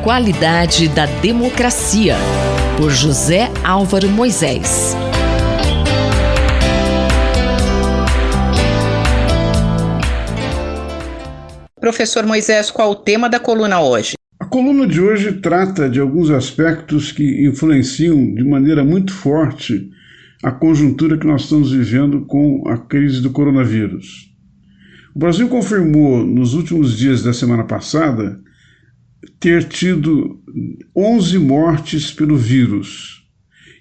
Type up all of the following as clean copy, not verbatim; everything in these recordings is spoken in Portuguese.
qualidade da democracia, por José Álvaro Moisés. Professor Moisés, qual o tema da coluna hoje? A coluna de hoje trata de alguns aspectos que influenciam de maneira muito forte a conjuntura que nós estamos vivendo com a crise do coronavírus. O Brasil confirmou nos últimos dias da semana passada ter tido 11 mortes pelo vírus.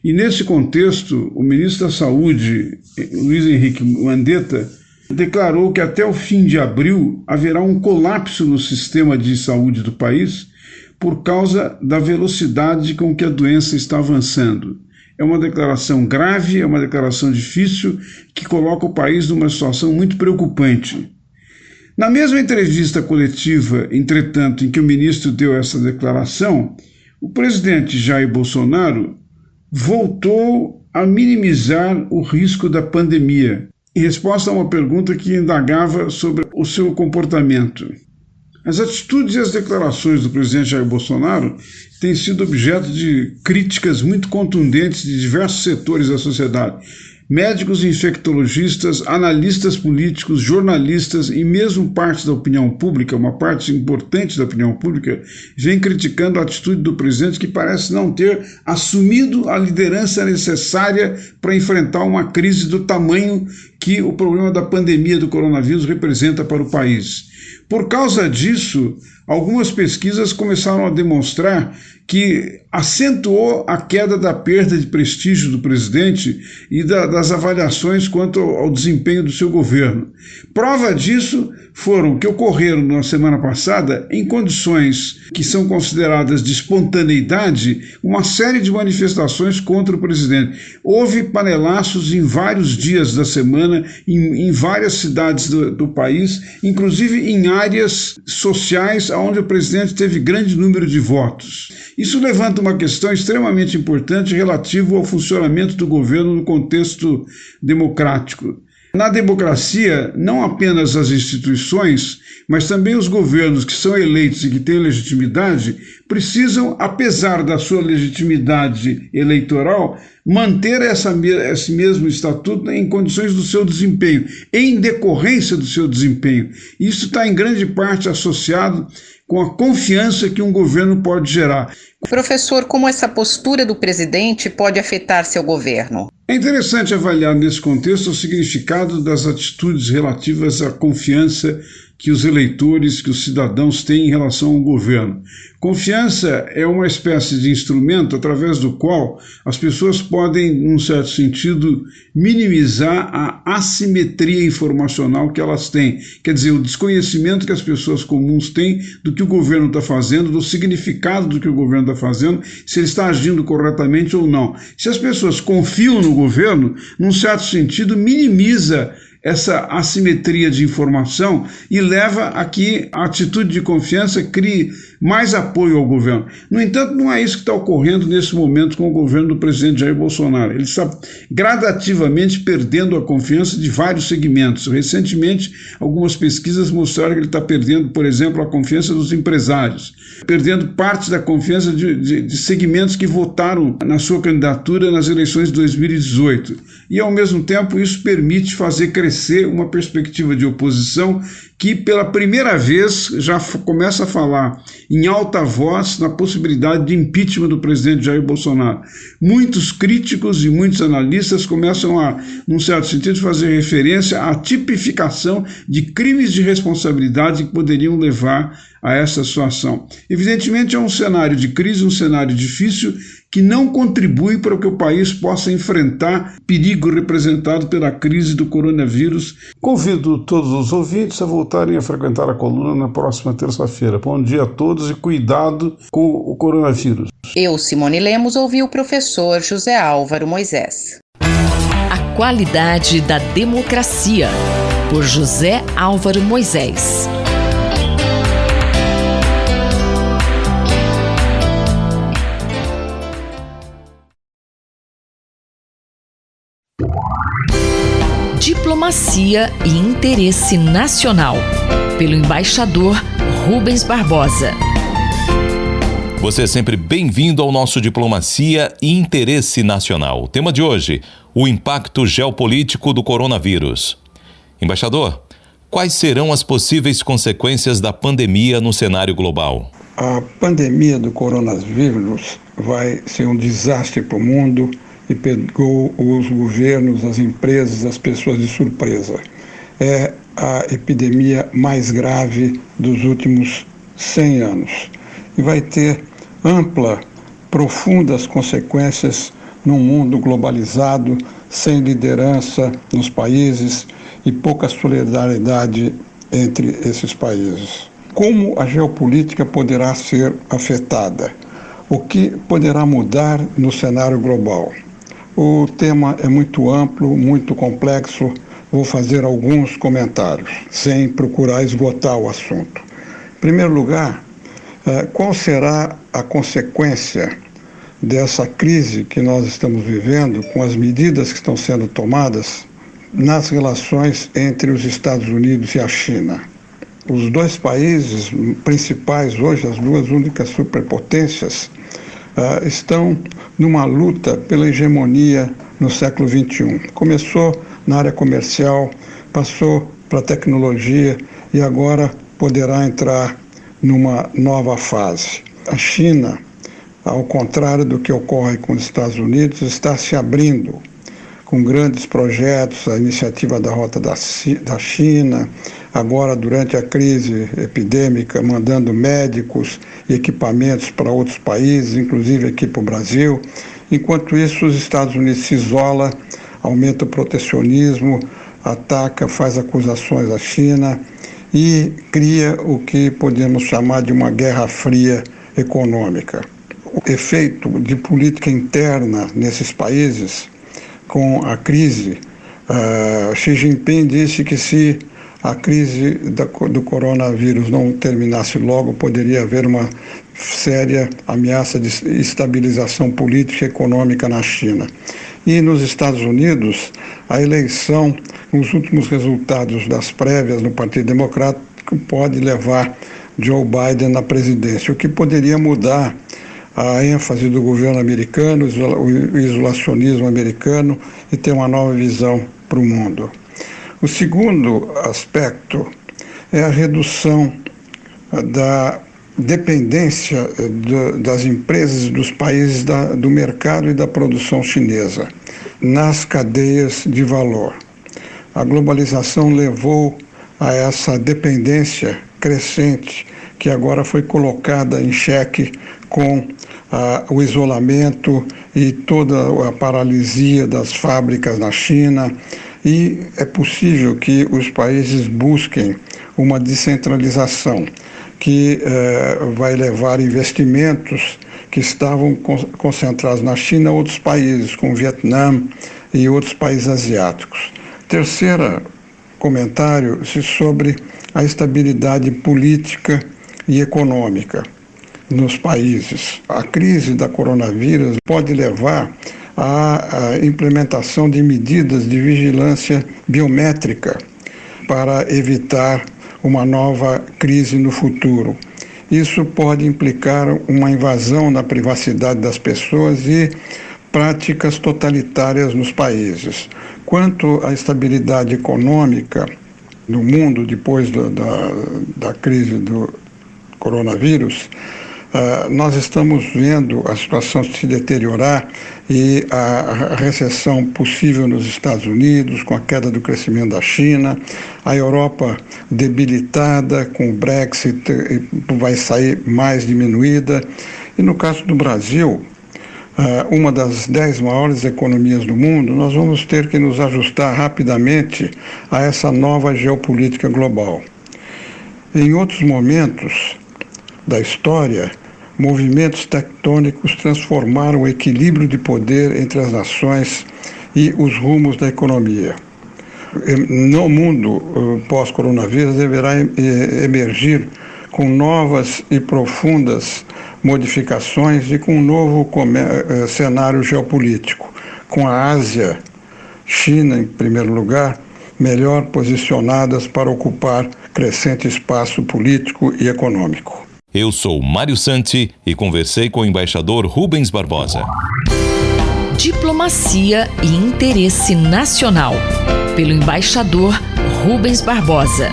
E nesse contexto, o ministro da Saúde, Luiz Henrique Mandetta, declarou que até o fim de abril haverá um colapso no sistema de saúde do país por causa da velocidade com que a doença está avançando. É uma declaração grave, é uma declaração difícil, que coloca o país numa situação muito preocupante. Na mesma entrevista coletiva, entretanto, em que o ministro deu essa declaração, o presidente Jair Bolsonaro voltou a minimizar o risco da pandemia, em resposta a uma pergunta que indagava sobre o seu comportamento. As atitudes e as declarações do presidente Jair Bolsonaro têm sido objeto de críticas muito contundentes de diversos setores da sociedade. Médicos e infectologistas, analistas políticos, jornalistas e mesmo parte da opinião pública, uma parte importante da opinião pública, vem criticando a atitude do presidente, que parece não ter assumido a liderança necessária para enfrentar uma crise do tamanho que o problema da pandemia do coronavírus representa para o país. Por causa disso, algumas pesquisas começaram a demonstrar que acentuou a queda da perda de prestígio do presidente e das avaliações quanto ao desempenho do seu governo. Prova disso foram que ocorreram na semana passada, em condições que são consideradas de espontaneidade, uma série de manifestações contra o presidente. Houve panelaços em vários dias da semana, em várias cidades do país, inclusive em áreas sociais onde o presidente teve grande número de votos. Isso levanta uma questão extremamente importante relativa ao funcionamento do governo no contexto democrático. Na democracia, não apenas as instituições, mas também os governos que são eleitos e que têm legitimidade, precisam, apesar da sua legitimidade eleitoral, manter esse mesmo estatuto em condições do seu desempenho, em decorrência do seu desempenho. Isso está em grande parte associado com a confiança que um governo pode gerar. Professor, como essa postura do presidente pode afetar seu governo? É interessante avaliar nesse contexto o significado das atitudes relativas à confiança que os eleitores, que os cidadãos têm em relação ao governo. Confiança é uma espécie de instrumento através do qual as pessoas podem, num certo sentido, minimizar a assimetria informacional que elas têm. Quer dizer, o desconhecimento que as pessoas comuns têm do que o governo está fazendo, do significado do que o governo está fazendo, se ele está agindo corretamente ou não. Se as pessoas confiam no governo, num certo sentido, minimiza essa assimetria de informação e leva a que a atitude de confiança crie mais apoio ao governo. No entanto, não é isso que está ocorrendo nesse momento com o governo do presidente Jair Bolsonaro. Ele está gradativamente perdendo a confiança de vários segmentos. Recentemente, algumas pesquisas mostraram que ele está perdendo, por exemplo, a confiança dos empresários, perdendo parte da confiança de segmentos que votaram na sua candidatura nas eleições de 2018. E, ao mesmo tempo, isso permite fazer crescer uma perspectiva de oposição que, pela primeira vez, já começa a falar em alta voz na possibilidade de impeachment do presidente Jair Bolsonaro. Muitos críticos e muitos analistas começam a, num certo sentido, fazer referência à tipificação de crimes de responsabilidade que poderiam levar a essa situação. Evidentemente, é um cenário de crise, um cenário difícil, que não contribui para que o país possa enfrentar perigo representado pela crise do coronavírus. Convido todos os ouvintes a voltarem a frequentar a coluna na próxima terça-feira. Bom dia a todos e cuidado com o coronavírus. Eu, Simone Lemos, ouvi o professor José Álvaro Moisés. A qualidade da democracia, por José Álvaro Moisés. Diplomacia e Interesse Nacional, pelo embaixador Rubens Barbosa. Você é sempre bem-vindo ao nosso Diplomacia e Interesse Nacional. O tema de hoje, o impacto geopolítico do coronavírus. Embaixador, quais serão as possíveis consequências da pandemia no cenário global? A pandemia do coronavírus vai ser um desastre para o mundo e pegou os governos, as empresas, as pessoas de surpresa. É a epidemia mais grave dos últimos 100 anos e vai ter profundas consequências num mundo globalizado, sem liderança nos países e pouca solidariedade entre esses países. Como a geopolítica poderá ser afetada? O que poderá mudar no cenário global? O tema é muito amplo, muito complexo. Vou fazer alguns comentários, sem procurar esgotar o assunto. Em primeiro lugar, qual será a consequência dessa crise que nós estamos vivendo, com as medidas que estão sendo tomadas nas relações entre os Estados Unidos e a China? Os dois países principais hoje, as duas únicas superpotências, estão numa luta pela hegemonia no século XXI. Começou na área comercial, passou para a tecnologia e agora poderá entrar numa nova fase. A China, ao contrário do que ocorre com os Estados Unidos, está se abrindo com grandes projetos, a iniciativa da Rota da China, agora durante a crise epidêmica, mandando médicos e equipamentos para outros países, inclusive aqui para o Brasil. Enquanto isso, os Estados Unidos se isola, aumenta o protecionismo, ataca, faz acusações à China e cria o que podemos chamar de uma guerra fria econômica. O efeito de política interna nesses países, com a crise, Xi Jinping disse que se a crise do coronavírus não terminasse logo, poderia haver uma séria ameaça de estabilização política e econômica na China. E nos Estados Unidos, a eleição, os últimos resultados das prévias no Partido Democrático pode levar Joe Biden na presidência, o que poderia mudar a ênfase do governo americano, o isolacionismo americano e ter uma nova visão para o mundo. O segundo aspecto é a redução da dependência das empresas dos países do mercado e da produção chinesa nas cadeias de valor. A globalização levou a essa dependência crescente que agora foi colocada em xeque com o isolamento e toda a paralisia das fábricas na China. E é possível que os países busquem uma descentralização que vai levar investimentos que estavam concentrados na China a outros países, como o Vietnã e outros países asiáticos. Terceiro comentário sobre a estabilidade política e econômica nos países. A crise da coronavírus pode levar à implementação de medidas de vigilância biométrica para evitar uma nova crise no futuro. Isso pode implicar uma invasão na privacidade das pessoas e práticas totalitárias nos países. Quanto à estabilidade econômica no mundo depois da crise do coronavírus, nós estamos vendo a situação se deteriorar e a recessão possível nos Estados Unidos, com a queda do crescimento da China, a Europa debilitada com o Brexit, vai sair mais diminuída. E no caso do Brasil, uma das 10 maiores economias do mundo, nós vamos ter que nos ajustar rapidamente a essa nova geopolítica global. Em outros momentos da história, movimentos tectônicos transformaram o equilíbrio de poder entre as nações e os rumos da economia. No mundo pós-coronavírus deverá emergir com novas e profundas modificações e com um novo cenário geopolítico, com a Ásia, China em primeiro lugar, melhor posicionadas para ocupar crescente espaço político e econômico. Eu sou Mário Santi e conversei com o embaixador Rubens Barbosa. Diplomacia e Interesse Nacional, pelo embaixador Rubens Barbosa.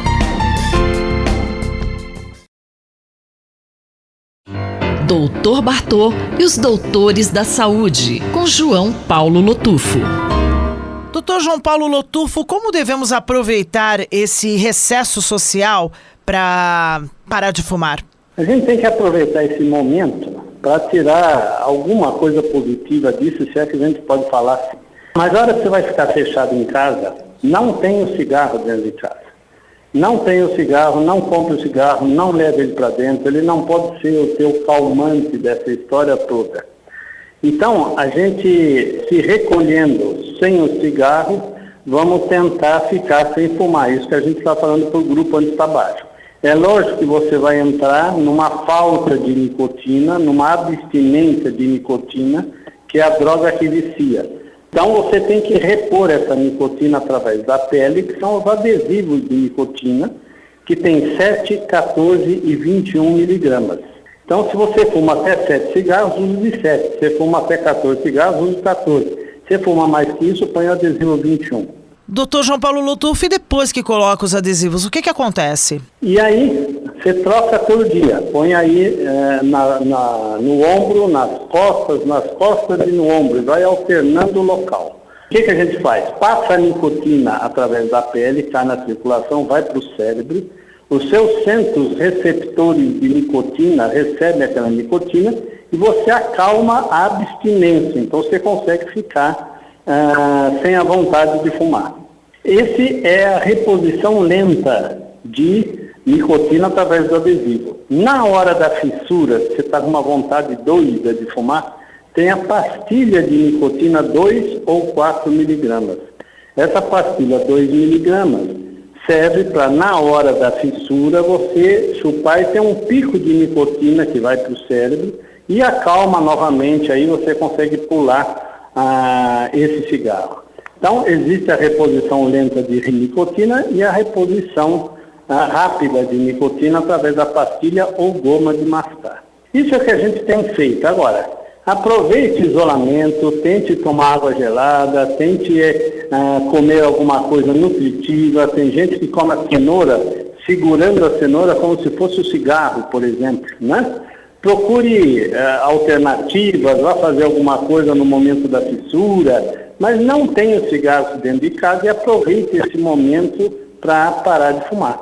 Doutor Bartô e os Doutores da Saúde, com João Paulo Lotufo. Doutor João Paulo Lotufo, como devemos aproveitar esse recesso social para parar de fumar? A gente tem que aproveitar esse momento para tirar alguma coisa positiva disso, se é que a gente pode falar assim. Mas a hora que você vai ficar fechado em casa, não tenha o cigarro dentro de casa. Não tenha o cigarro, não compre o cigarro, não leve ele para dentro, ele não pode ser o teu calmante dessa história toda. Então, a gente se recolhendo sem o cigarro, vamos tentar ficar sem fumar. Isso que a gente está falando para o grupo onde está baixo. É lógico que você vai entrar numa falta de nicotina, numa abstinência de nicotina, que é a droga que vicia. Então você tem que repor essa nicotina através da pele, que são os adesivos de nicotina, que tem 7, 14 e 21 miligramas. Então se você fuma até 7 cigarros, use de 7. Se você fuma até 14 cigarros, use de 14. Se você fuma mais que isso, põe o adesivo 21. Doutor João Paulo Lotufo, e depois que coloca os adesivos, o que acontece? E aí, você troca todo dia. Põe aí no ombro, nas costas e no ombro. E vai alternando o local. O que a gente faz? Passa a nicotina através da pele, cai na circulação, vai para o cérebro. Os seus centros receptores de nicotina recebem aquela nicotina e você acalma a abstinência. Então você consegue ficar sem a vontade de fumar. Esse é a reposição lenta de nicotina através do adesivo. Na hora da fissura, se você está com uma vontade doida de fumar, tem a pastilha de nicotina 2 ou 4 miligramas. Essa pastilha 2 miligramas serve para, na hora da fissura, você chupar e ter um pico de nicotina que vai para o cérebro e acalma novamente, aí você consegue pular esse cigarro. Então, existe a reposição lenta de nicotina e a reposição rápida de nicotina através da pastilha ou goma de mascar. Isso é o que a gente tem feito. Agora, aproveite o isolamento, tente tomar água gelada, tente comer alguma coisa nutritiva. Tem gente que come a cenoura, segurando a cenoura como se fosse o cigarro, por exemplo, né? Procure alternativas, vá fazer alguma coisa no momento da fissura, mas não tenha o cigarro dentro de casa e aproveite esse momento para parar de fumar.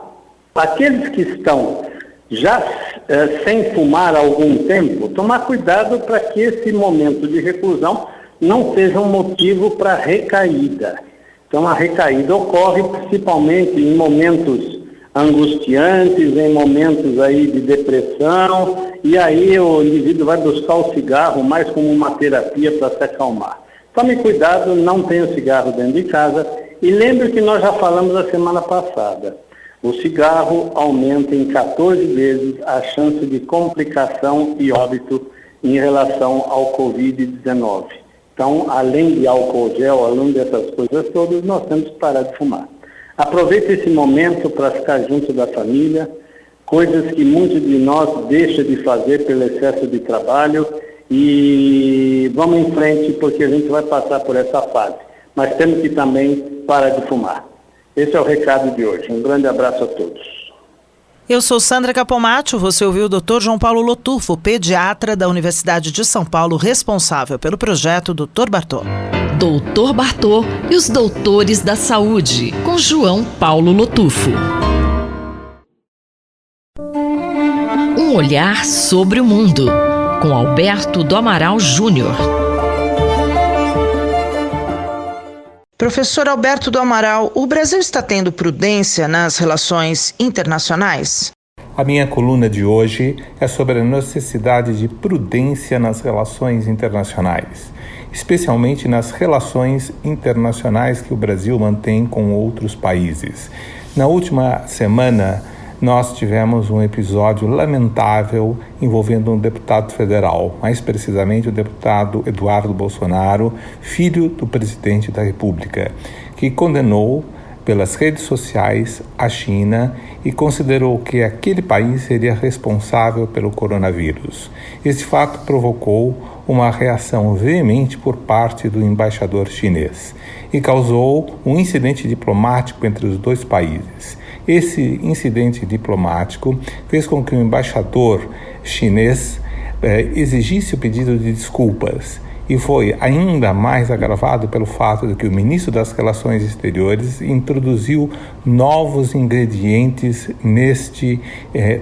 Aqueles que estão já sem fumar há algum tempo, tomar cuidado para que esse momento de reclusão não seja um motivo para recaída. Então a recaída ocorre principalmente em momentos angustiantes, em momentos aí de depressão, e aí o indivíduo vai buscar o cigarro mais como uma terapia para se acalmar. Tome cuidado, não tenha o cigarro dentro de casa, e lembre que nós já falamos a semana passada, o cigarro aumenta em 14 vezes a chance de complicação e óbito em relação ao Covid-19. Então, além de álcool gel, além dessas coisas todas, nós temos que parar de fumar. Aproveite esse momento para ficar junto da família, coisas que muitos de nós deixam de fazer pelo excesso de trabalho, e vamos em frente porque a gente vai passar por essa fase. Mas temos que também parar de fumar. Esse é o recado de hoje. Um grande abraço a todos. Eu sou Sandra Capomatto, você ouviu o Dr. João Paulo Lotufo, pediatra da Universidade de São Paulo, responsável pelo projeto Dr. Bartô. Doutor Bartô e os Doutores da Saúde, com João Paulo Lotufo. Um olhar sobre o mundo, com Alberto do Amaral Júnior. Professor Alberto do Amaral, o Brasil está tendo prudência nas relações internacionais? A minha coluna de hoje é sobre a necessidade de prudência nas relações internacionais, especialmente nas relações internacionais que o Brasil mantém com outros países. Na última semana, nós tivemos um episódio lamentável envolvendo um deputado federal, mais precisamente o deputado Eduardo Bolsonaro, filho do presidente da República, que condenou pelas redes sociais a China e considerou que aquele país seria responsável pelo coronavírus. Esse fato provocou uma reação veemente por parte do embaixador chinês e causou um incidente diplomático entre os dois países. Esse incidente diplomático fez com que o embaixador chinês exigisse o pedido de desculpas e foi ainda mais agravado pelo fato de que o ministro das Relações Exteriores introduziu novos ingredientes neste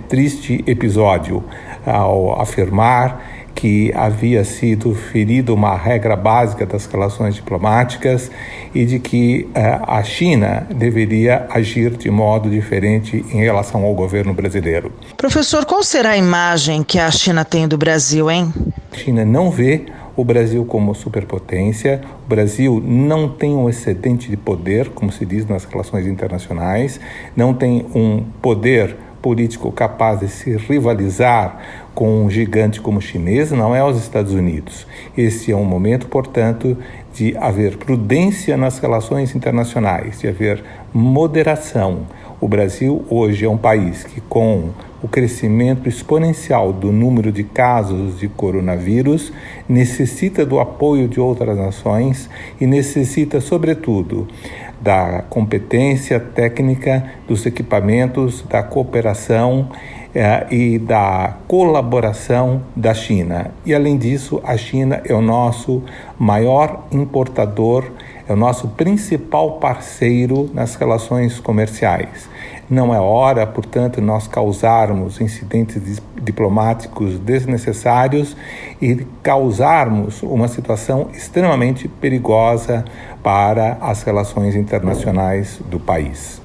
triste episódio, ao afirmar que havia sido ferida uma regra básica das relações diplomáticas e de que a China deveria agir de modo diferente em relação ao governo brasileiro. Professor, qual será a imagem que a China tem do Brasil, hein? A China não vê o Brasil como superpotência. O Brasil não tem um excedente de poder, como se diz nas relações internacionais, não tem um poder político capaz de se rivalizar com um gigante como o chinês, não é os Estados Unidos. Esse é um momento, portanto, de haver prudência nas relações internacionais, de haver moderação. O Brasil hoje é um país que, com o crescimento exponencial do número de casos de coronavírus, necessita do apoio de outras nações e necessita, sobretudo, da competência técnica, dos equipamentos, da cooperação e da colaboração da China. E, além disso, a China é o nosso maior importador, é o nosso principal parceiro nas relações comerciais. Não é hora, portanto, nós causarmos incidentes diplomáticos desnecessários e causarmos uma situação extremamente perigosa para as relações internacionais do país.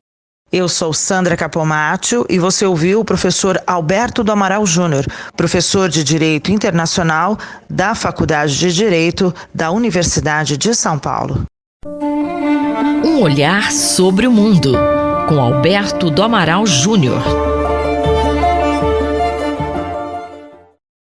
Eu sou Sandra Capomatto e você ouviu o professor Alberto do Amaral Júnior, professor de Direito Internacional da Faculdade de Direito da Universidade de São Paulo. Um olhar sobre o mundo, com Alberto do Amaral Júnior.